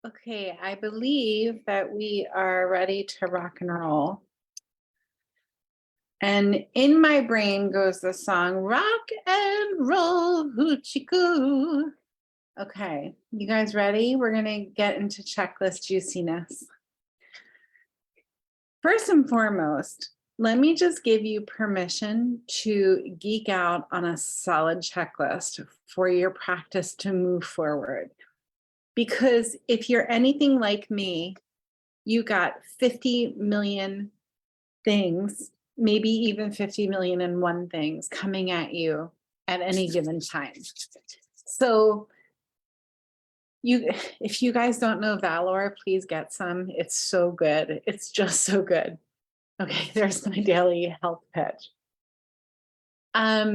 Okay, I believe that we are ready to rock and roll. And in my brain goes the song Rock and Roll Hoochie Coo. Okay, you guys ready? We're going to get into checklist juiciness. First and foremost, let me just give you permission to geek out on a solid checklist for your practice to move forward. Because if you're anything like me, you got 50 million things, maybe even 50 million and one things coming at you at any given time. So if you guys don't know Valor, please get some. It's so good. It's just so good. Okay, there's my daily health pitch. At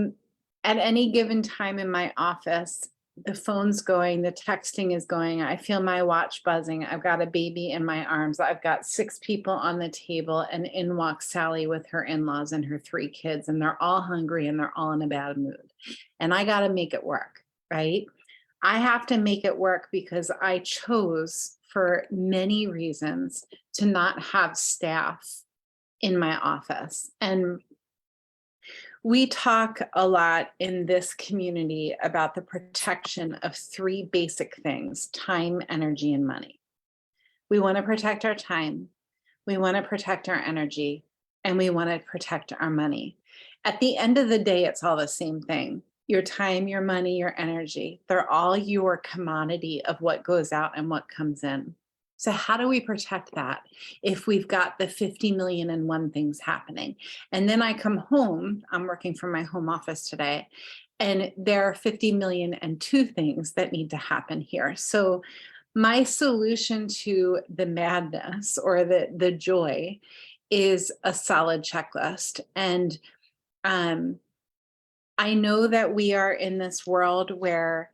any given time in my office, the phone's going, the texting is going, I feel my watch buzzing. I've got a baby in my arms. I've got 6 people on the table, and in walks Sally with her in-laws and her 3 kids, and they're all hungry and they're all in a bad mood. And I got to make it work, right? I have to make it work because I chose, for many reasons, to not have staff in my office. And we talk a lot in this community about the protection of 3 basic things: time, energy, and money. We want to protect our time, we want to protect our energy, and we want to protect our money. At the end of the day, it's all the same thing. Your time, your money, your energy, they're all your commodity of what goes out and what comes in. So how do we protect that if we've got the 50 million and one things happening? And then I come home, I'm working from my home office today, and there are 50 million and two things that need to happen here. So my solution to the madness or the joy is a solid checklist. And I know that we are in this world where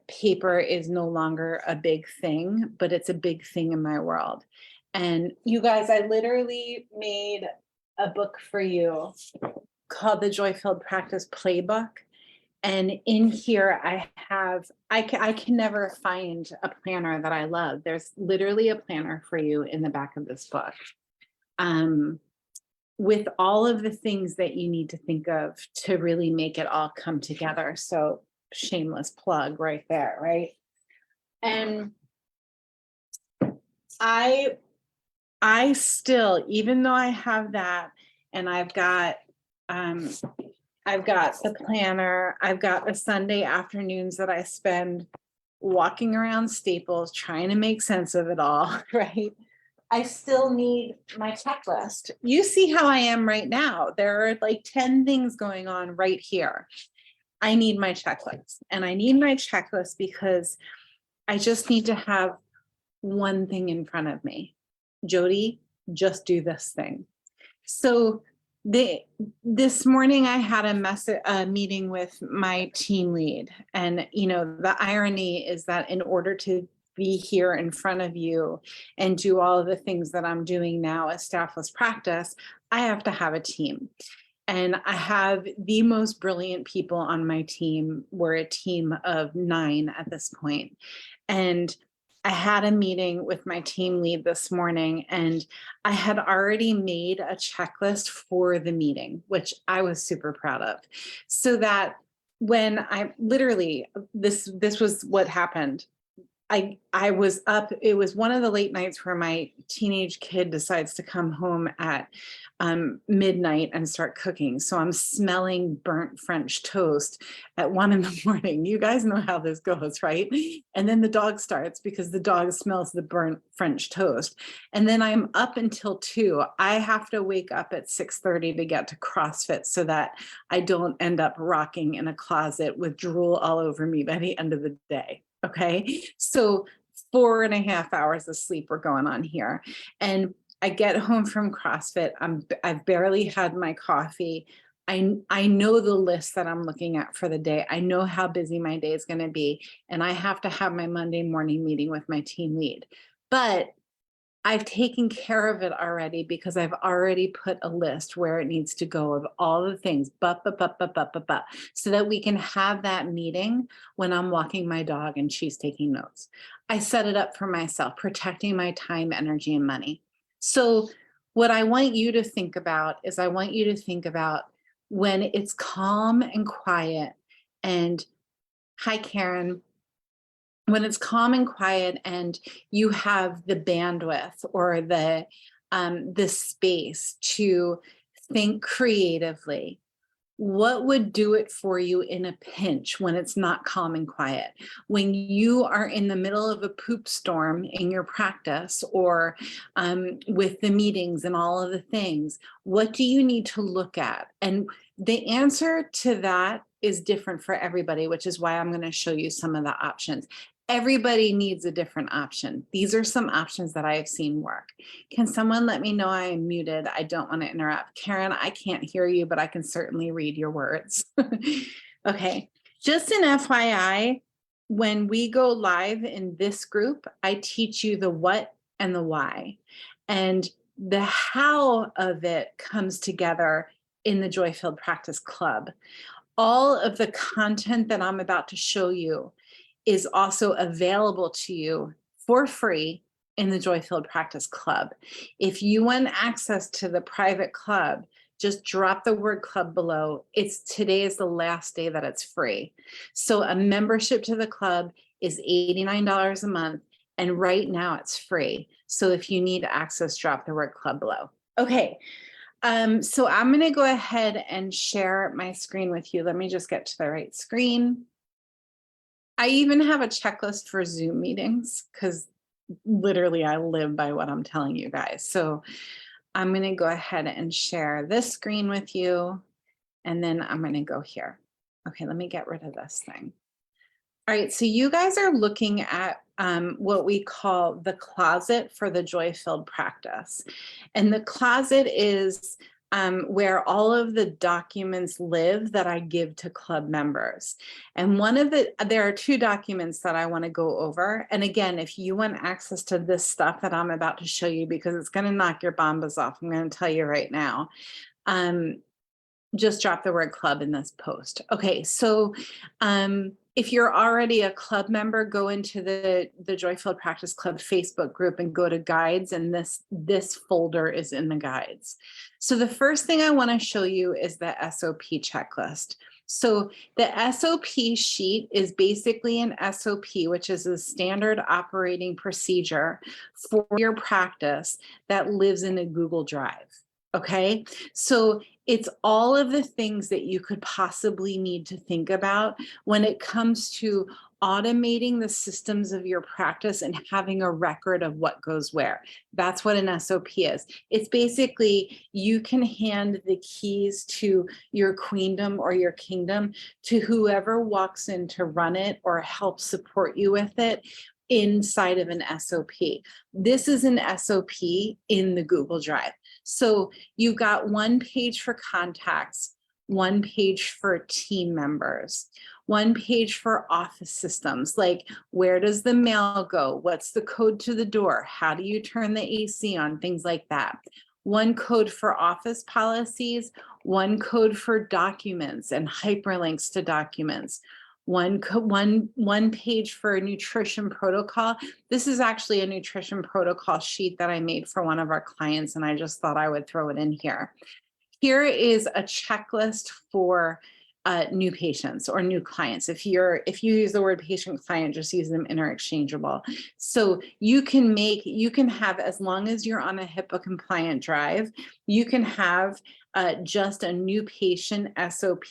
paper is no longer a big thing, but it's a big thing in my world. And you guys, I literally made a book for you called the Joy-Filled Practice Playbook. And in here, I can never find a planner that I love. There's literally a planner for you in the back of this book. With all of the things that you need to think of to really make it all come together. So shameless plug right there, right? And I still, even though I have that, and I've got the planner, I've got the Sunday afternoons that I spend walking around Staples trying to make sense of it all, right? I still need my checklist. You see how I am right now. There are like 10 things going on right here. I need my checklist, and I need my checklist because I just need to have one thing in front of me. Jody, just do this thing. So this morning I had a meeting with my team lead, and the irony is that in order to be here in front of you and do all of the things that I'm doing now as Staffless Practice, I have to have a team. And I have the most brilliant people on my team. We're a team of 9 at this point. And I had a meeting with my team lead this morning, and I had already made a checklist for the meeting, which I was super proud of. So that when I literally, this was what happened. I was up, it was one of the late nights where my teenage kid decides to come home at midnight and start cooking. So I'm smelling burnt French toast at 1 a.m. You guys know how this goes, right? And then the dog starts because the dog smells the burnt French toast. And then I'm up until 2. I have to wake up at 6:30 to get to CrossFit so that I don't end up rocking in a closet with drool all over me by the end of the day. Okay, so 4.5 hours of sleep were going on here. And I get home from CrossFit. I've barely had my coffee. I know the list that I'm looking at for the day. I know how busy my day is going to be. And I have to have my Monday morning meeting with my team lead. But I've taken care of it already because I've already put a list where it needs to go of all the things, so that we can have that meeting when I'm walking my dog and she's taking notes. I set it up for myself, protecting my time, energy, and money. So what I want you to think about is I want you to think about when it's calm and quiet and hi, Karen, when it's calm and quiet and you have the bandwidth or the space to think creatively, what would do it for you in a pinch when it's not calm and quiet? When you are in the middle of a poop storm in your practice or with the meetings and all of the things, what do you need to look at? And the answer to that is different for everybody, which is why I'm going to show you some of the options. Everybody needs a different option. These are some options that I have seen work. Can someone let me know I am muted? I don't want to interrupt. Karen, I can't hear you, but I can certainly read your words. Okay, just an FYI, when we go live in this group, I teach you the what and the why. And the how of it comes together in the Joy-Filled Practice Club. All of the content that I'm about to show you is also available to you for free in the Joy-Filled Practice Club. If you want access to the private club, just drop the word club below. Today is the last day that it's free. So a membership to the club is $89 a month, and right now it's free. So if you need access, drop the word club below. Okay, so I'm gonna go ahead and share my screen with you. Let me just get to the right screen. I even have a checklist for Zoom meetings because literally I live by what I'm telling you guys. So I'm going to go ahead and share this screen with you, and then I'm going to go here. Okay, let me get rid of this thing. All right, so you guys are looking at what we call the closet for the Joy-Filled Practice. And the closet is where all of the documents live that I give to club members. And there are two documents that I want to go over. And again, if you want access to this stuff that I'm about to show you, because it's going to knock your bombas off, I'm going to tell you right now, just drop the word club in this post. Okay, so if you're already a club member, go into the Joy-Filled Practice Club Facebook group and go to guides, and this folder is in the guides. So the first thing I want to show you is the SOP checklist. So the SOP sheet is basically an SOP, which is a standard operating procedure for your practice that lives in a Google Drive. Okay, so it's all of the things that you could possibly need to think about when it comes to automating the systems of your practice and having a record of what goes where. That's what an SOP is. It's basically you can hand the keys to your queendom or your kingdom to whoever walks in to run it or help support you with it inside of an SOP. This is an SOP in the Google Drive. So you got one page for contacts, one page for team members, one page for office systems, like where does the mail go? What's the code to the door? How do you turn the AC on? Things like that. One code for office policies, one code for documents and hyperlinks to documents. One page for a nutrition protocol. This is actually a nutrition protocol sheet that I made for one of our clients, and I just thought I would throw it in here. Here is a checklist for new patients or new clients. If you use the word patient client, just use them interchangeable. So you can have, as long as you're on a HIPAA compliant drive, you can have just a new patient SOP,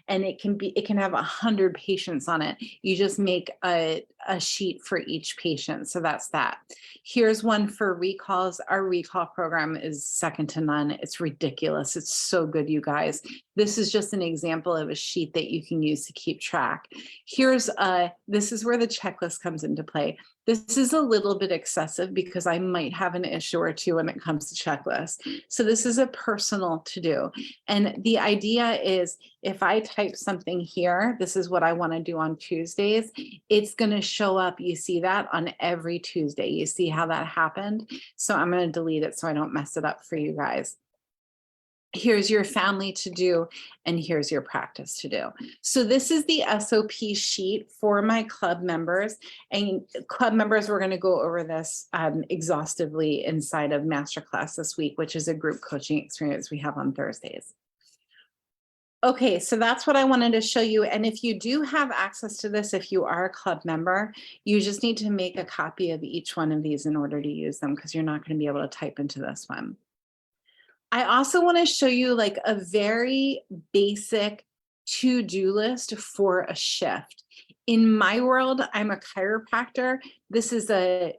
and it can have 100 patients on it. You just make a sheet for each patient. So that's that. Here's one for recalls. Our recall program is second to none. It's ridiculous. It's so good, you guys. This is just an example of a sheet that you can use to keep track. This is where the checklist comes into play. This is a little bit excessive because I might have an issue or two when it comes to checklists. So this is a personal to do. And the idea is if I type something here, this is what I want to do on Tuesdays, it's going to show up. You see that on every Tuesday. You see how that happened? So I'm going to delete it so I don't mess it up for you guys. Here's your family to do, and here's your practice to do. So this is the SOP sheet for my club members. And club members, we're going to go over this exhaustively inside of Masterclass this week, which is a group coaching experience we have on Thursdays. Okay, so that's what I wanted to show you. And if you do have access to this, if you are a club member, you just need to make a copy of each one of these in order to use them, because you're not going to be able to type into this one. I also want to show you like a very basic to-do list for a shift. In my world, I'm a chiropractor. This is an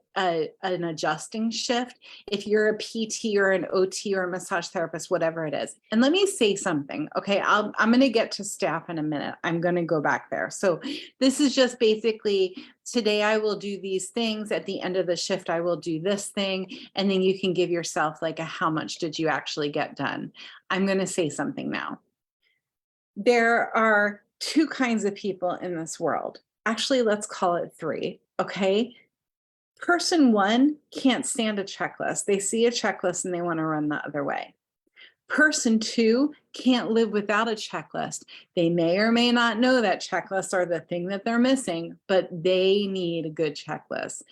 adjusting shift. If you're a PT or an OT or a massage therapist, whatever it is. And let me say something, okay? I'm going to get to staff in a minute. I'm going to go back there. So this is just basically, today I will do these things. At the end of the shift, I will do this thing. And then you can give yourself like a how much did you actually get done? I'm going to say something now. There are two kinds of people in this world. Actually, let's call it three, okay? Person one can't stand a checklist. They see a checklist and they want to run the other way. Person two can't live without a checklist. They may or may not know that checklists are the thing that they're missing, but they need a good checklist.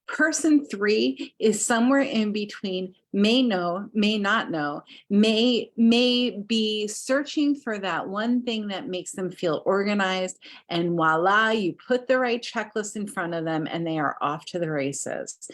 Person three is somewhere in between, may know, may not know, may be searching for that one thing that makes them feel organized, and voila, you put the right checklist in front of them and they are off to the races.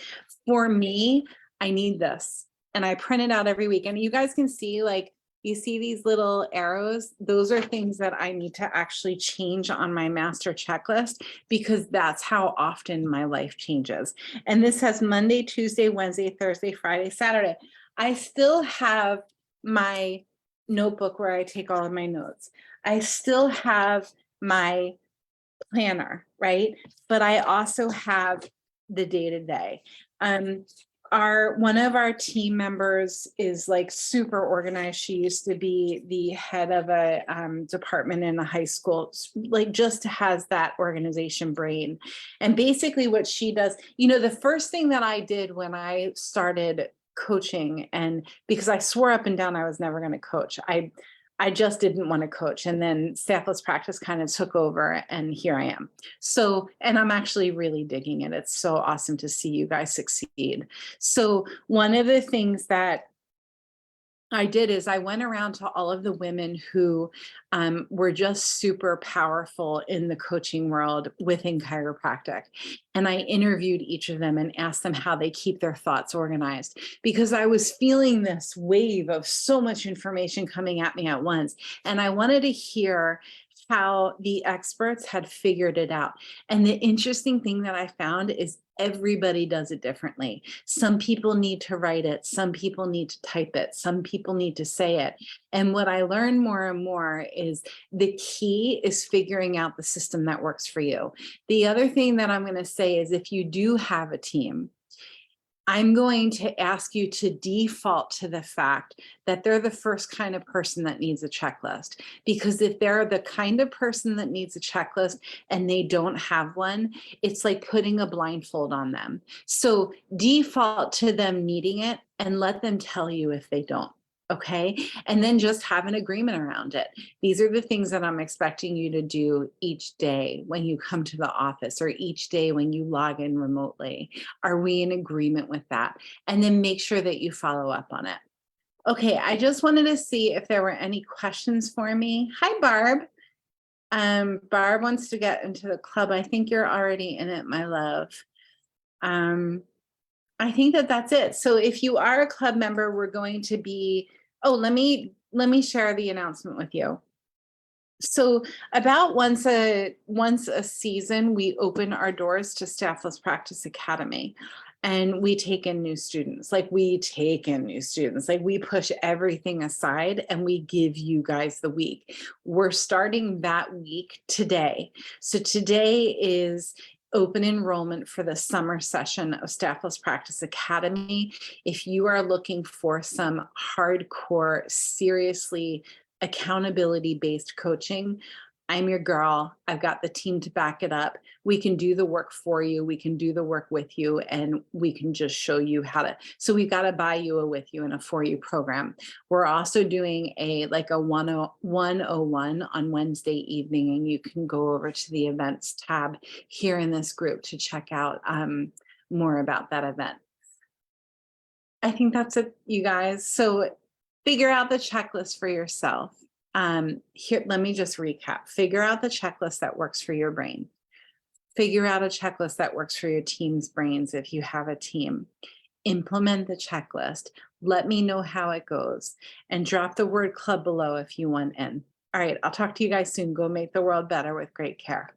For me, I need this, and I print it out every week. And you guys can see, like, you see these little arrows, those are things that I need to actually change on my master checklist, because that's how often my life changes. And this has Monday, Tuesday, Wednesday, Thursday, Friday, Saturday. I still have my notebook where I take all of my notes. I still have my planner, right? But I also have the day-to-day. One of our team members is like super organized. She used to be the head of a department in a high school, like just has that organization brain. And basically what she does, you know, the first thing that I did when I started coaching, and because I swore up and down I was never going to coach, I just didn't want to coach. And then Staffless Practice kind of took over, and here I am. So, and I'm actually really digging it. It's so awesome to see you guys succeed. So one of the things that I did is I went around to all of the women who were just super powerful in the coaching world within chiropractic. And I interviewed each of them and asked them how they keep their thoughts organized, because I was feeling this wave of so much information coming at me at once. And I wanted to hear how the experts had figured it out. And the interesting thing that I found is everybody does it differently. Some people need to write it. Some people need to type it. Some people need to say it. And what I learned more and more is the key is figuring out the system that works for you. The other thing that I'm going to say is, if you do have a team, I'm going to ask you to default to the fact that they're the first kind of person that needs a checklist. Because if they're the kind of person that needs a checklist and they don't have one, it's like putting a blindfold on them. So default to them needing it and let them tell you if they don't. Okay. And then just have an agreement around it. These are the things that I'm expecting you to do each day when you come to the office, or each day when you log in remotely. Are we in agreement with that? And then make sure that you follow up on it. Okay. I just wanted to see if there were any questions for me. Hi, Barb. Barb wants to get into the club. I think you're already in it, my love. I think that that's it. So if you are a club member, we're going to be, let me share the announcement with you. So about once a season, we open our doors to Staffless Practice Academy, and we take in new students. Like, we push everything aside and we give you guys the week. We're starting that week today. So today is open enrollment for the summer session of Staffless Practice Academy. If you are looking for some hardcore, seriously accountability-based coaching, I'm your girl. I've got the team to back it up. We can do the work for you. We can do the work with you, and we can just show you how to. So we've got to buy you a with you and a for you program. We're also doing a like a 101 on Wednesday evening, and you can go over to the events tab here in this group to check out more about that event. I think that's it, you guys. So figure out the checklist for yourself. Here, let me just recap. Figure out the checklist that works for your brain. Figure out a checklist that works for your team's brains if you have a team. Implement the checklist. Let me know how it goes. And drop the word club below if you want in. All right, I'll talk to you guys soon. Go make the world better with great care.